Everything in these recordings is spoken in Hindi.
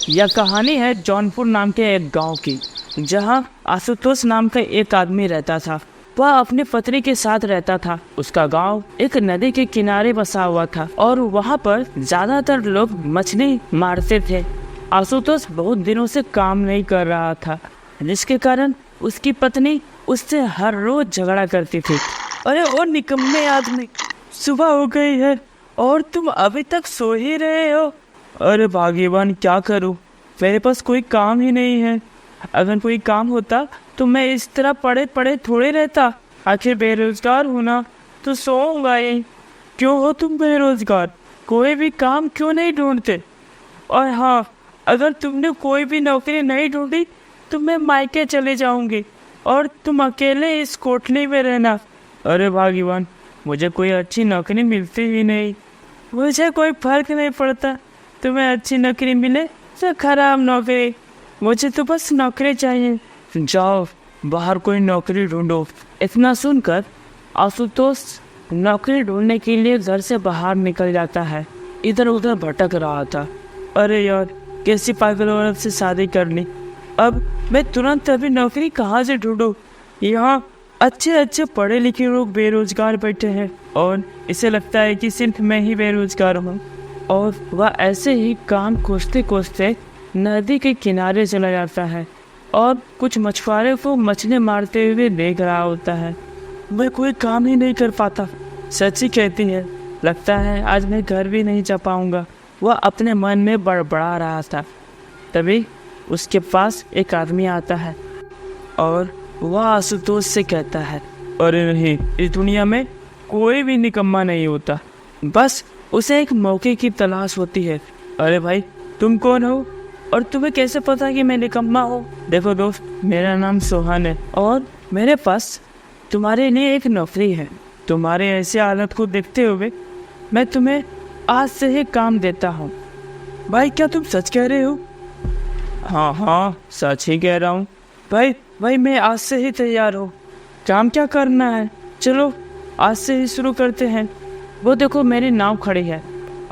यह कहानी है जौनपुर नाम के एक गांव की, जहां आशुतोष नाम का एक आदमी रहता था। वह अपनी पत्नी के साथ रहता था। उसका गांव एक नदी के किनारे बसा हुआ था और वहां पर ज्यादातर लोग मछली मारते थे। आशुतोष बहुत दिनों से काम नहीं कर रहा था, जिसके कारण उसकी पत्नी उससे हर रोज झगड़ा करती थी। अरे ओ निकम्मे आदमी, सुबह हो गई है और तुम अभी तक सो ही रहे हो। अरे भाग्यवान, क्या करूं, मेरे पास कोई काम ही नहीं है। अगर कोई काम होता तो मैं इस तरह पड़े पड़े थोड़े रहता। आखिर बेरोजगार हूं ना, तो सोऊंगा ही। क्यों हो तुम बेरोजगार? कोई भी काम क्यों नहीं ढूंढते? और हाँ, अगर तुमने कोई भी नौकरी नहीं ढूंढी तो मैं मायके चले जाऊंगी और तुम अकेले इस कोठली में रहना। अरे भाग्यवान, मुझे कोई अच्छी नौकरी मिलती ही नहीं। मुझे कोई फर्क नहीं पड़ता, तुम्हें अच्छी नौकरी मिले या खराब नौकरी, मुझे तो बस नौकरी चाहिए। जाओ बाहर कोई नौकरी ढूंढो। इतना सुनकर आशुतोष नौकरी ढूंढने के लिए घर से बाहर निकल जाता है। इधर उधर भटक रहा था। अरे यार, कैसी पागल औरत से शादी कर ली। अब मैं तुरंत अभी नौकरी कहाँ से ढूंढूं? यहाँ अच्छे अच्छे पढ़े लिखे लोग बेरोजगार बैठे हैं और इसे लगता है कि सिर्फ मैं ही बेरोजगार हूँ। और वह ऐसे ही काम खोजते खोजते नदी के किनारे चला जाता है और कुछ मछुआरे को मछली मारते हुए देख रहा होता है। मैं कोई काम ही नहीं कर पाता, सच्ची कहती है। लगता है आज मैं घर भी नहीं जा पाऊंगा। वह अपने मन में बड़बड़ा रहा था। तभी उसके पास एक आदमी आता है और वह आशुतोष से कहता है, अरे नहीं, इस दुनिया में कोई भी निकम्मा नहीं होता, बस उसे एक मौके की तलाश होती है। अरे भाई, तुम कौन हो और तुम्हें कैसे पता कि मैं निकम्मा हूँ? देखो दोस्त, मेरा नाम सोहन है और मेरे पास तुम्हारे लिए एक नौकरी है। तुम्हारे ऐसे हालत को देखते हुए मैं तुम्हें आज से ही काम देता हूँ। भाई, क्या तुम सच कह रहे हो? हाँ हाँ, सच ही कह रहा हूँ। भाई मैं आज से ही तैयार हूँ। काम क्या करना है? चलो आज से ही शुरू करते हैं। वो देखो, मेरी नाव खड़ी है।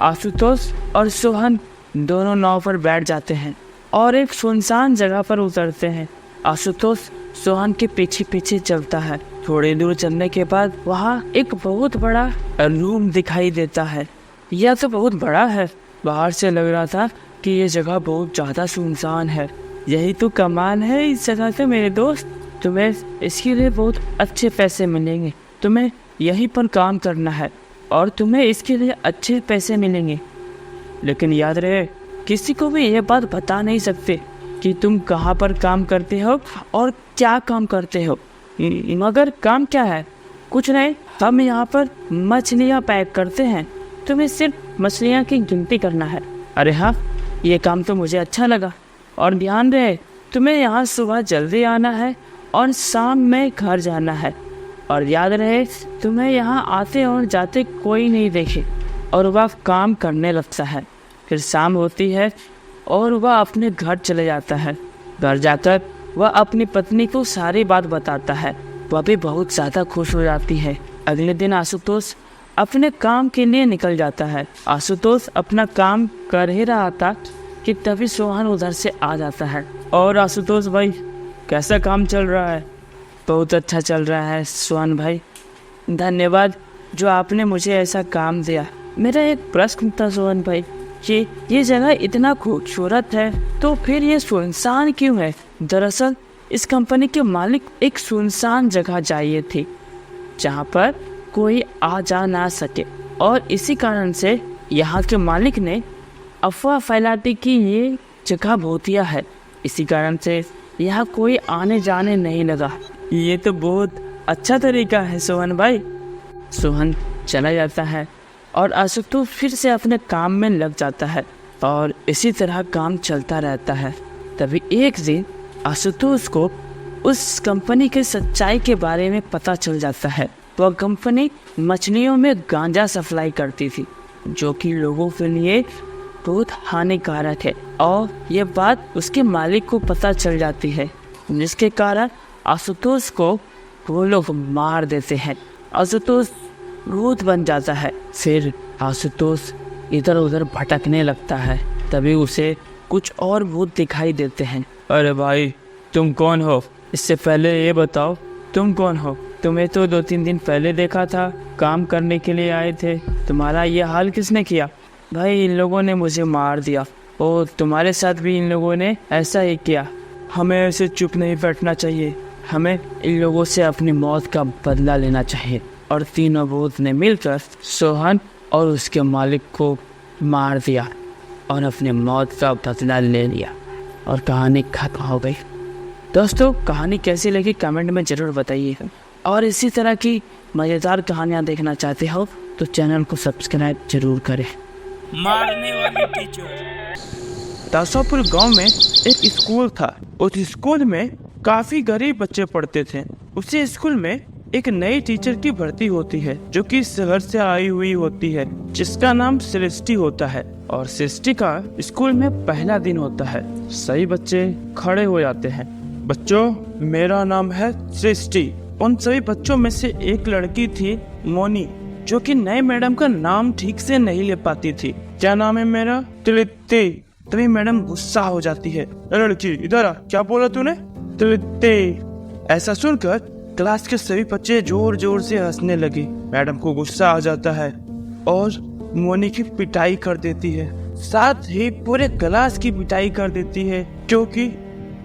आशुतोष और सोहन दोनों नाव पर बैठ जाते हैं और एक सुनसान जगह पर उतरते हैं। आशुतोष सोहन के पीछे पीछे चलता है। थोड़ी दूर चलने के बाद वहाँ एक बहुत बड़ा रूम दिखाई देता है। यह तो बहुत बड़ा है। बाहर से लग रहा था कि ये जगह बहुत ज़्यादा सुनसान है। यही तो कमाल है इस जगह का मेरे दोस्त। तुम्हें इसके लिए बहुत अच्छे पैसे मिलेंगे। तुम्हें यहीं पर काम करना है और तुम्हें इसके लिए अच्छे पैसे मिलेंगे। लेकिन याद रहे, किसी को भी यह बात बता नहीं सकते कि तुम कहाँ पर काम करते हो और क्या काम करते हो। मगर काम क्या है? कुछ नहीं, हम यहाँ पर मछलियाँ पैक करते हैं। तुम्हें सिर्फ मछलियाँ की गिनती करना है। अरे हाँ, ये काम तो मुझे अच्छा लगा। और ध्यान रहे, तुम्हें यहाँ सुबह जल्दी आना है और शाम में घर जाना है। और याद रहे, तुम्हें यहाँ आते और जाते कोई नहीं देखे। और वह काम करने लगता है। फिर शाम होती है और वह अपने घर चले जाता है। घर जाकर वह अपनी पत्नी को सारी बात बताता है। वह भी बहुत ज़्यादा खुश हो जाती है। अगले दिन आशुतोष अपने काम के लिए निकल जाता है। आशुतोष अपना काम कर ही रहा था कि तभी सोहन उधर से आ जाता है। और आशुतोष भाई, कैसा काम चल रहा है? बहुत अच्छा चल रहा है सोहन भाई, धन्यवाद जो आपने मुझे ऐसा काम दिया। मेरा एक प्रश्न था सोहन भाई, कि ये जगह इतना खूबसूरत है तो फिर ये सुनसान क्यों है? दरअसल इस कंपनी के मालिक एक सुनसान जगह चाहिए थी जहाँ पर कोई आ जा ना सके, और इसी कारण से यहाँ के मालिक ने अफवाह फैला दी कि ये जगह भूतिया है। इसी कारण से यहाँ कोई आने जाने नहीं लगा। ये तो बहुत अच्छा तरीका है सोहन भाई। सोहन चला जाता है और आशुतोष फिर से अपने काम में लग जाता है और इसी तरह काम चलता रहता है। तभी एक दिन आशुतोष को उस कंपनी के सच्चाई के बारे में पता चल जाता है। वह कंपनी मछलियों में गांजा सप्लाई करती थी, जो कि लोगों के लिए बहुत हानिकारक है। और ये बात उसके मालिक को पता चल जाती है, जिसके कारण आशुतोष को वो लोग मार देते हैं। आशुतोष भूत बन जाता है। फिर आशुतोष इधर उधर भटकने लगता है। तभी उसे कुछ और भूत दिखाई देते हैं। अरे भाई, तुम कौन हो? इससे पहले ये बताओ तुम कौन हो? तुम्हें तो 2-3 दिन पहले देखा था, काम करने के लिए आए थे। तुम्हारा ये हाल किसने किया? भाई, इन लोगों ने मुझे मार दिया और तुम्हारे साथ भी इन लोगों ने ऐसा ही किया। हमें ऐसे चुप नहीं बैठना चाहिए, हमें इन लोगों से अपनी मौत का बदला लेना चाहिए। और तीनों भूत ने मिलकर सोहन और उसके मालिक को मार दिया और अपनी मौत का बदला ले लिया और कहानी खत्म हो गई। दोस्तों, कहानी कैसी लगी कमेंट में ज़रूर बताइए, और इसी तरह की मज़ेदार कहानियाँ देखना चाहते हो तो चैनल को सब्सक्राइब जरूर करें। मारने वाली टीचर। तासापुर गांव में एक स्कूल था। उस स्कूल में काफी गरीब बच्चे पढ़ते थे। उसी स्कूल में एक नई टीचर की भर्ती होती है जो कि शहर से आई हुई होती है, जिसका नाम सृष्टि होता है। और सृष्टि का स्कूल में पहला दिन होता है। सभी बच्चे खड़े हो जाते हैं। बच्चों, मेरा नाम है सृष्टि। उन सभी बच्चों में से एक लड़की थी मोनी, जो कि नए मैडम का नाम ठीक से नहीं ले पाती थी। क्या नाम है मेरा? तृप्ति। तभी मैडम गुस्सा हो जाती है। लड़की इधर आ, क्या बोला तूने? तृप्ति। ऐसा सुनकर क्लास के सभी बच्चे जोर जोर से हंसने लगे। मैडम को गुस्सा आ जाता है और मोनी की पिटाई कर देती है। साथ ही पूरे क्लास की पिटाई कर देती है, क्योंकि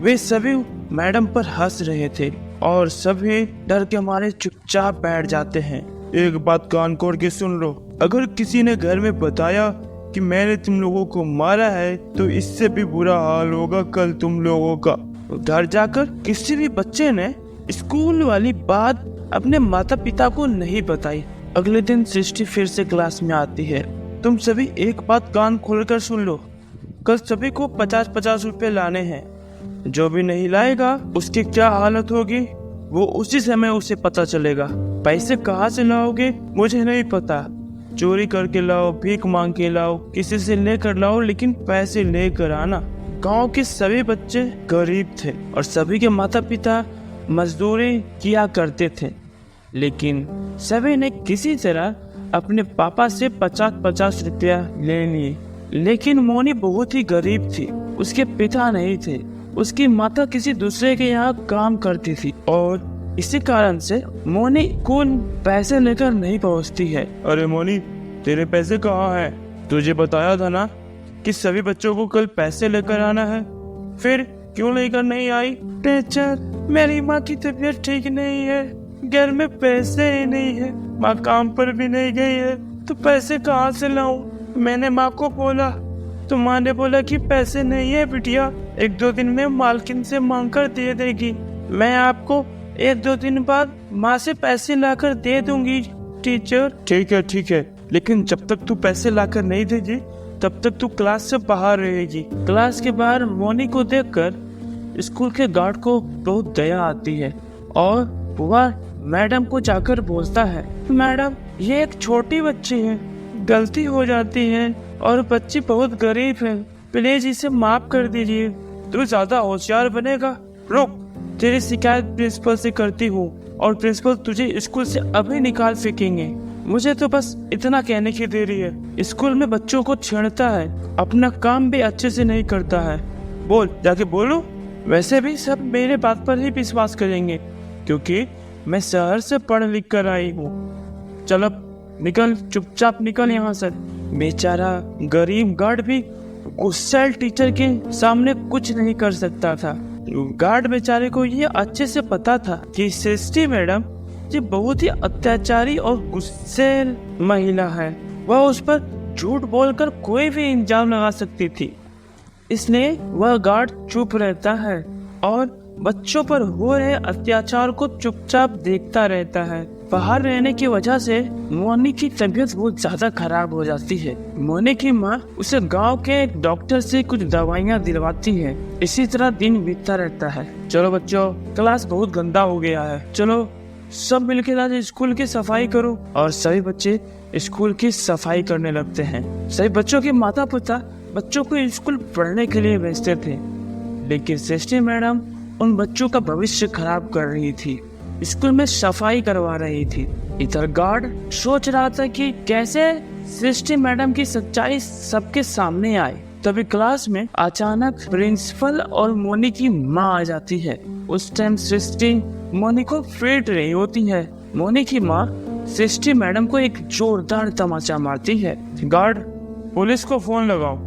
वे सभी मैडम पर हंस रहे थे और सभी डर के मारे चुपचाप बैठ जाते हैं। एक बात कान खोल के सुन लो, अगर किसी ने घर में बताया कि मैंने तुम लोगों को मारा है तो इससे भी बुरा हाल होगा कल तुम लोगों का। घर जाकर किसी भी बच्चे ने स्कूल वाली बात अपने माता पिता को नहीं बताई। अगले दिन सृष्टि फिर से क्लास में आती है। तुम सभी एक बात कान खोलकर सुन लो, कल सभी को 50-50 रुपए लाने हैं। जो भी नहीं लाएगा उसकी क्या हालत होगी वो उसी समय उसे पता चलेगा। पैसे कहाँ से लाओगे मुझे नहीं पता, चोरी करके लाओ, भीख मांग के लाओ, किसी से लेकर लाओ, लेकिन पैसे लेकर आना। गांव के सभी बच्चे गरीब थे और सभी के माता पिता मजदूरी किया करते थे, लेकिन सभी ने किसी तरह अपने पापा से 50-50 रुपया ले लिए। लेकिन मोनी बहुत ही गरीब थी, उसके पिता नहीं थे, उसकी माता किसी दूसरे के यहाँ काम करती थी और इसी कारण से मोनी को पैसे लेकर नहीं पहुँचती है। अरे मोनी, तेरे पैसे कहाँ हैं? तुझे बताया था ना कि सभी बच्चों को कल पैसे लेकर आना है, फिर क्यों लेकर नहीं आई? टीचर, मेरी माँ की तबीयत ठीक नहीं है, घर में पैसे ही नहीं है, माँ काम पर भी नहीं गई है, तो पैसे कहाँ से लाऊं? मैंने माँ को बोला तो माँ ने बोला कि पैसे नहीं है बिटिया, 1-2 दिन में मालकिन से मांग कर दे देगी। मैं आपको 1-2 दिन बाद माँ से पैसे लाकर दे दूंगी टीचर। ठीक है, लेकिन जब तक तू पैसे लाकर नहीं देगी तब तक तू क्लास से बाहर रहेगी। क्लास के बाहर मोनी को देखकर स्कूल के गार्ड को बहुत दया आती है और वह मैडम को जाकर बोलता है, मैडम, ये एक छोटी बच्ची है, गलती हो जाती है और बच्ची बहुत गरीब है, प्लीज इसे माफ कर दीजिए। तू ज्यादा होशियार बनेगा, रुक, तेरी शिकायत प्रिंसिपल से करती हूँ और प्रिंसिपल तुझे स्कूल से अभी निकाल फेंकेंगे। मुझे तो बस इतना कहने की देरी है। स्कूल में बच्चों को छेड़ता है, अपना काम भी अच्छे से नहीं करता है। बोल, जाके बोलो। वैसे भी सब मेरे बात पर ही विश्वास करेंगे क्योंकि मैं शहर से पढ़ लिख कर आई हूँ। चलो निकल, चुपचाप निकल यहाँ से। बेचारा गरीब गार्ड भी गुस्सैल टीचर के सामने कुछ नहीं कर सकता था। गार्ड बेचारे को ये अच्छे से पता था कि सृष्टि मैडम ये बहुत ही अत्याचारी और गुस्सैल महिला है, वह उस पर झूठ बोलकर कोई भी इल्जाम लगा सकती थी। इसलिए वह गार्ड चुप रहता है और बच्चों पर हो रहे अत्याचार को चुपचाप देखता रहता है। बाहर रहने की वजह से मोनी की तबीयत बहुत ज्यादा खराब हो जाती है। मोनी की माँ उसे गांव के एक डॉक्टर से कुछ दवाइयाँ दिलवाती है। इसी तरह दिन बीतता रहता है। चलो बच्चों, क्लास बहुत गंदा हो गया है, चलो सब मिलकर आज स्कूल की सफाई करो। और सभी बच्चे स्कूल की सफाई करने लगते हैं। सभी बच्चों के माता पिता बच्चों को स्कूल पढ़ने के लिए भेजते थे, लेकिन सृष्टि मैडम उन बच्चों का भविष्य खराब कर रही थी, स्कूल में सफाई करवा रही थी। इधर गार्ड सोच रहा था कि कैसे सृष्टि मैडम की सच्चाई सबके सामने आए तभी क्लास में अचानक प्रिंसिपल और मोनी की माँ आ जाती है। उस टाइम सृष्टि मोनी को फेट रही होती है। मोनी की माँ सृष्टि मैडम को एक जोरदार तमाचा मारती है। गार्ड, पुलिस को फोन लगाओ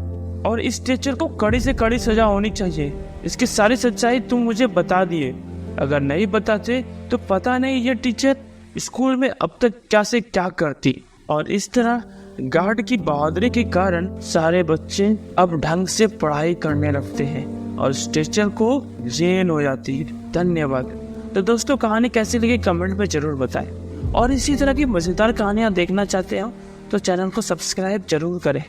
और इस टीचर को कड़ी से कड़ी सजा होनी चाहिए। इसकी सारी सच्चाई तुम मुझे बता दिए। अगर नहीं बताते तो पता नहीं ये टीचर स्कूल में अब तक क्या से क्या करती। और इस तरह गार्ड की बहादुरी के कारण सारे बच्चे अब ढंग से पढ़ाई करने लगते हैं और इस टीचर को जेल हो जाती है। धन्यवाद। तो दोस्तों, कहानी कैसी लगी कमेंट में जरूर बताएं और इसी तरह की मजेदार कहानियां देखना चाहते हो तो चैनल को सब्सक्राइब जरूर करें।